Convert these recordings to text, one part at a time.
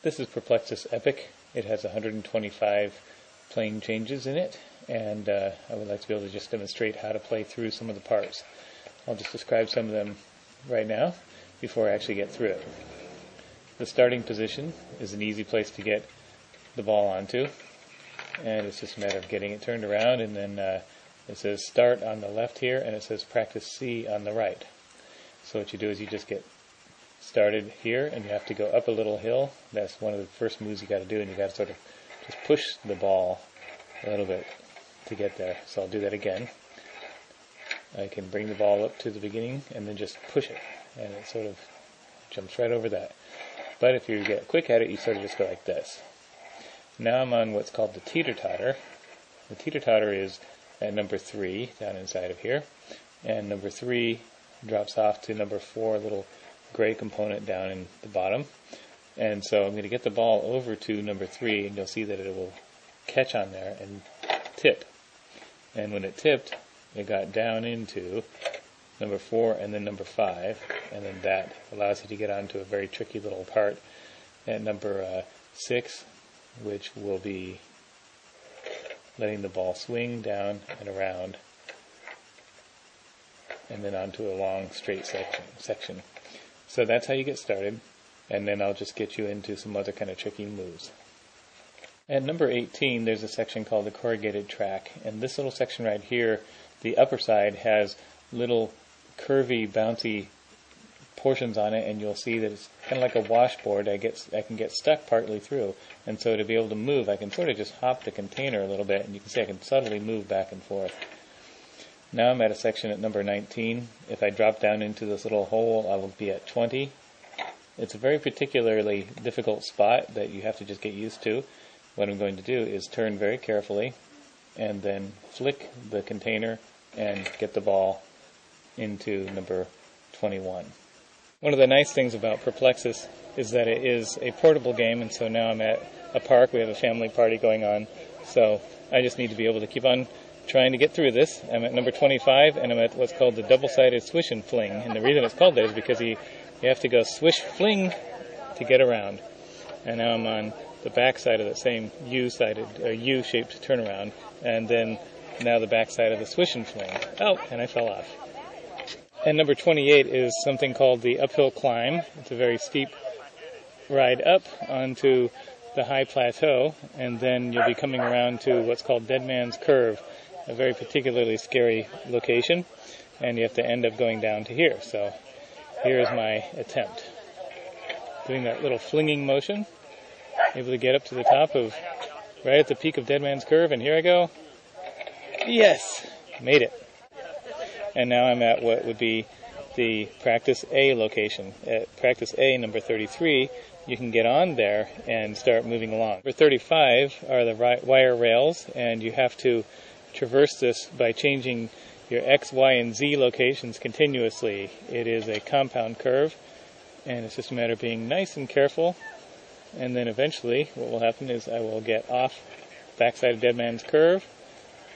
This is Perplexus Epic. It has 125 playing changes in it, and I would like to be able to just demonstrate how to play through some of the parts. I'll just describe some of them right now before I actually get through it. The starting position is an easy place to get the ball onto, and it's just a matter of getting it turned around, and then it says start on the left here, and it says practice C on the right. So what you do is you just get started here, and you have to go up a little hill. That's one of the first moves you got to do, and you got to sort of just push the ball a little bit to get there. So I'll do that again. I can bring the ball up to the beginning and then just push it, and it sort of jumps right over that. But if you get quick at it, you sort of just go like this. Now I'm on what's called the teeter-totter. The teeter-totter is at number 3 down inside of here, and number 3 drops off to number 4, a little gray component down in the bottom. And so I'm going to get the ball over to number 3, and you'll see that it will catch on there and tip. And when it tipped, it got down into number 4 and then number 5, and then that allows you to get onto a very tricky little part at number 6, which will be letting the ball swing down and around and then onto a long straight section. So that's how you get started, and then I'll just get you into some other kind of tricky moves. At number 18, there's a section called the corrugated track, and this little section right here, the upper side has little curvy, bouncy portions on it, and you'll see that it's kind of like a washboard. I can get stuck partly through, and so to be able to move, I can sort of just hop the container a little bit, and you can see I can subtly move back and forth. Now I'm at a section at number 19. If I drop down into this little hole, I will be at 20. It's a very particularly difficult spot that you have to just get used to. What I'm going to do is turn very carefully and then flick the container and get the ball into number 21. One of the nice things about Perplexus is that it is a portable game, and so now I'm at a park. We have a family party going on, so I just need to be able to keep on trying to get through this. I'm at number 25, and I'm at what's called the double-sided swish and fling. And the reason it's called that is because you have to go swish, fling to get around. And now I'm on the back side of the same U-shaped turnaround, and then now the back side of the swish and fling. Oh, and I fell off. And number 28 is something called the uphill climb. It's a very steep ride up onto the high plateau, and then you'll be coming around to what's called Dead Man's Curve, a very particularly scary location, and you have to end up going down to here. So here's my attempt. Doing that little flinging motion, able to get up to the top of, right at the peak of Dead Man's Curve, and here I go. Yes! Made it. And now I'm at what would be the Practice A location. At Practice A, number 33, you can get on there and start moving along. Number 35 are the wire rails, and you have to traverse this by changing your X, Y, and Z locations continuously. It is a compound curve, and it's just a matter of being nice and careful, and then eventually what will happen is I will get off backside of Dead Man's Curve,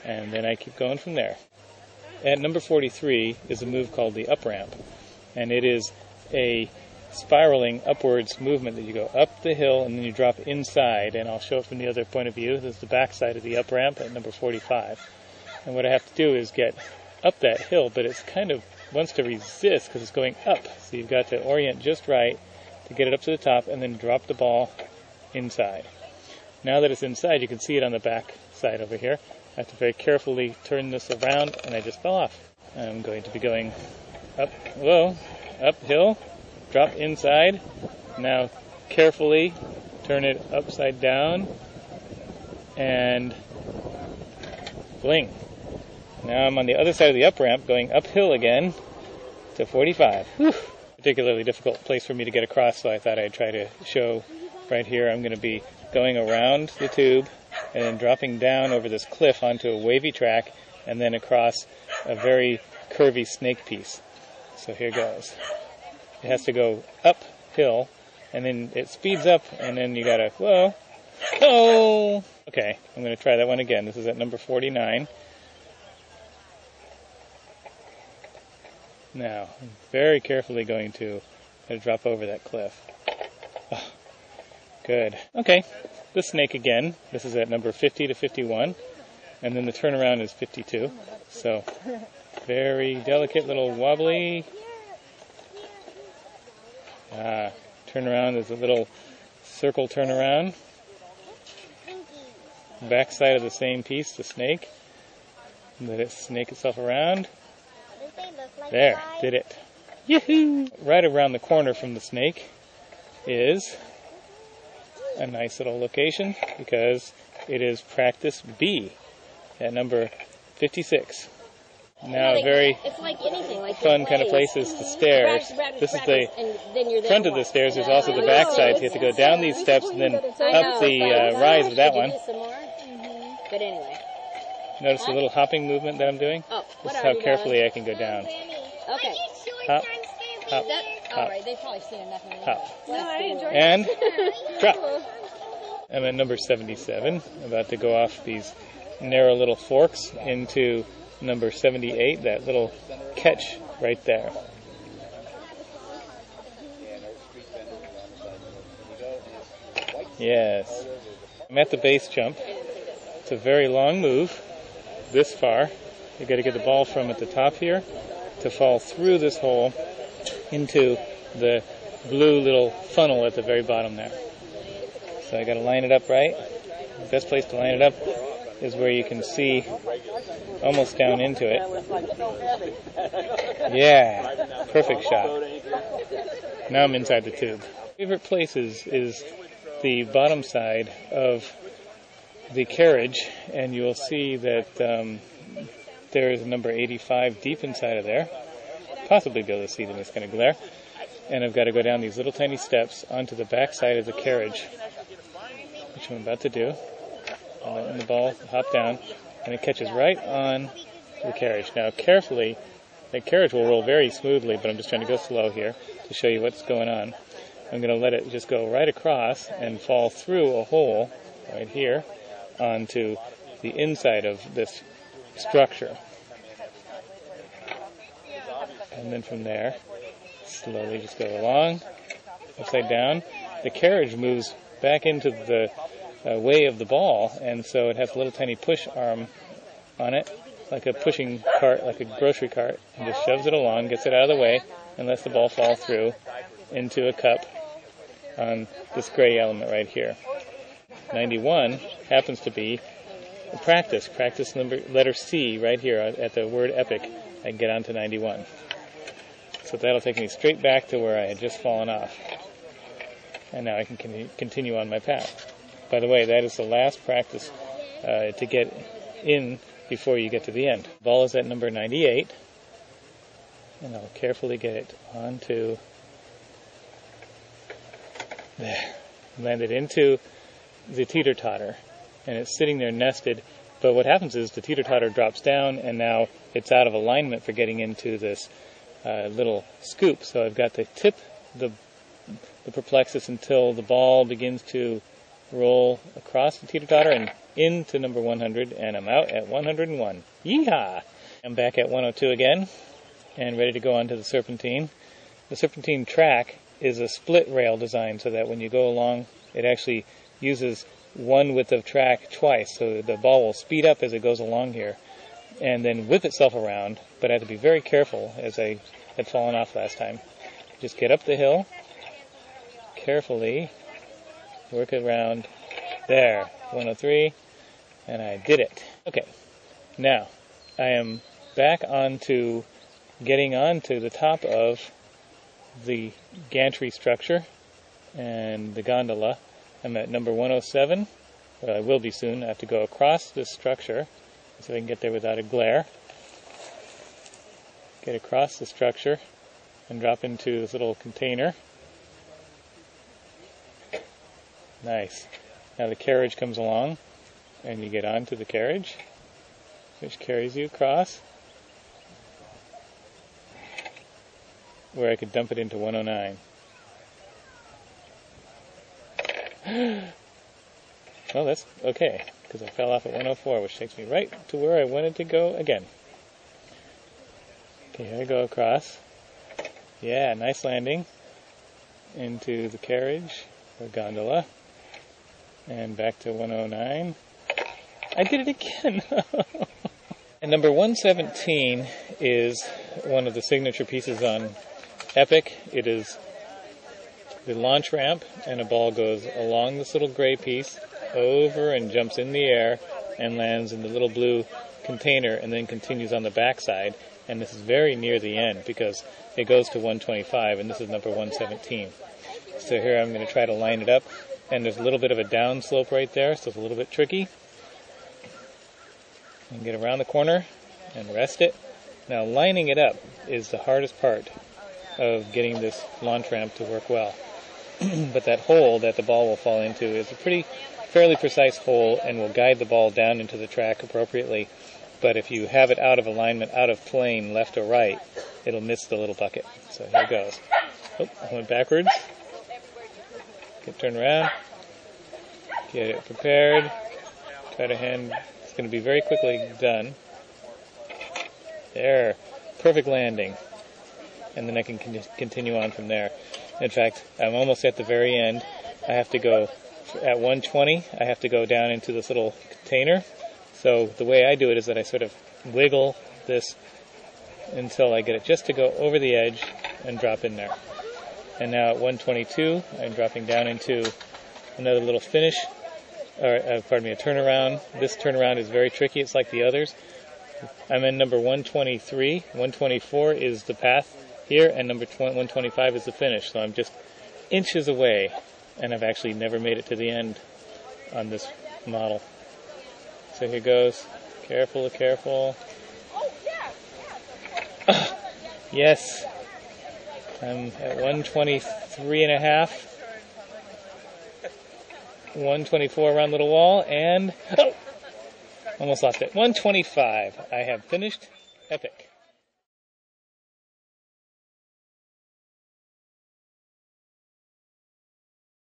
and then I keep going from there. At number 43 is a move called the up ramp, and it is a spiraling upwards movement that you go up the hill and then you drop inside, and I'll show it from the other point of view. This is the back side of the up ramp at number 45. And what I have to do is get up that hill, but it's kind of wants to resist because it's going up. So you've got to orient just right to get it up to the top and then drop the ball inside. Now that it's inside, you can see it on the back side over here. I have to very carefully turn this around, and I just fell off. I'm going to be going uphill, drop inside, now carefully turn it upside down, and fling. Now I'm on the other side of the up ramp, going uphill again to 45. Whew. Particularly difficult place for me to get across, so I thought I'd try to show right here. I'm going to be going around the tube and then dropping down over this cliff onto a wavy track and then across a very curvy snake piece. So here goes. It has to go uphill, and then it speeds up, and then you gotta, oh! Okay, I'm going to try that one again. This is at number 49. Now, I'm very carefully going to drop over that cliff. Oh, Good. Okay, the snake again. This is at number 50 to 51. And then the turnaround is 52. So, very delicate little wobbly. Turnaround is a little circle turnaround. Back side of the same piece, the snake. Let it snake itself around. There, did it. Yahoo! Right around the corner from the snake is a nice little location because it is practice B at number 56. Now a very fun kind of place is the stairs. This is the front of the stairs. There's also the back side. So you have to go down these steps and then up the rise of that one. But anyway. Notice the little hopping movement that I'm doing? This is how carefully I can go down. Okay. Hop, hop, All hop, right, they've probably seen enough of me. hop. No, I enjoyed it. And drop. I'm at number 77, about to go off these narrow little forks into number 78, that little catch right there. Yes. I'm at the base jump. It's a very long move, this far. You've got to get the ball from at the top here to fall through this hole into the blue little funnel at the very bottom there. So I got to line it up right. The best place to line it up is where you can see almost down into it. Yeah, perfect shot. Now I'm inside the tube. Favorite places is the bottom side of the carriage, and you'll see that there is a number 85 deep inside of there. Possibly be able to see it in this kind of glare. And I've got to go down these little tiny steps onto the back side of the carriage, which I'm about to do. I'm letting the ball hop down, and it catches right on the carriage. Now, carefully, the carriage will roll very smoothly, but I'm just trying to go slow here to show you what's going on. I'm going to let it just go right across and fall through a hole right here onto the inside of this structure. And then from there, slowly just go along, upside down. The carriage moves back into the way of the ball, and so it has a little tiny push arm on it, like a pushing cart, like a grocery cart, and just shoves it along, gets it out of the way, and lets the ball fall through into a cup on this gray element right here. 91 happens to be a practice number, letter C right here at the word epic. I can get on to 91. So that'll take me straight back to where I had just fallen off. And now I can continue on my path. By the way, that is the last practice to get in before you get to the end. Ball is at number 98. And I'll carefully get it onto there. Land it into the teeter-totter. And it's sitting there nested. But what happens is the teeter-totter drops down, and now it's out of alignment for getting into this little scoop. So I've got to tip the Perplexus until the ball begins to roll across the teeter-totter and into number 100, and I'm out at 101. Yeehaw! I'm back at 102 again, and ready to go on to the serpentine. The serpentine track is a split rail design so that when you go along, it actually uses one width of track twice, so the ball will speed up as it goes along here, and then whip itself around, but I have to be very careful as I had fallen off last time. Just get up the hill, carefully, work it around, there, 103, and I did it. Okay, now, I am back onto getting onto the top of the gantry structure and the gondola. I'm at number 107. Well, I will be soon. I have to go across this structure so I can get there without a glare. Get across the structure and drop into this little container. Nice. Now the carriage comes along, and you get onto the carriage, which carries you across, where I could dump it into 109. Well, that's okay, because I fell off at 104, which takes me right to where I wanted to go again. Okay, here I go across. Yeah, nice landing into the carriage or gondola. And back to 109. I did it again. And number 117 is one of the signature pieces on Epic. It is the launch ramp, and a ball goes along this little gray piece, over and jumps in the air, and lands in the little blue container, and then continues on the backside. And this is very near the end, because it goes to 125, and this is number 117. So here I'm going to try to line it up, and there's a little bit of a down slope right there, so it's a little bit tricky. And get around the corner and rest it. Now lining it up is the hardest part of getting this launch ramp to work well. But that hole that the ball will fall into is a fairly precise hole and will guide the ball down into the track appropriately. But if you have it out of alignment, out of plane, left or right, it'll miss the little bucket. So here it goes. Oh, I went backwards. Get turned around. Get it prepared. Try to hand. It's going to be very quickly done. There. Perfect landing. And then I can continue on from there. In fact, I'm almost at the very end. I have to go at 120. I have to go down into this little container. So the way I do it is that I sort of wiggle this until I get it just to go over the edge and drop in there. And now at 122, I'm dropping down into another little finish, a turnaround. This turnaround is very tricky. It's like the others. I'm in number 123. 124 is the path here, and number 125 is the finish. So I'm just inches away, and I've actually never made it to the end on this model. So here goes. Careful, careful. Yes. I'm at 123 and a half. 124 around the little wall, and almost lost it. 125. I have finished Epic.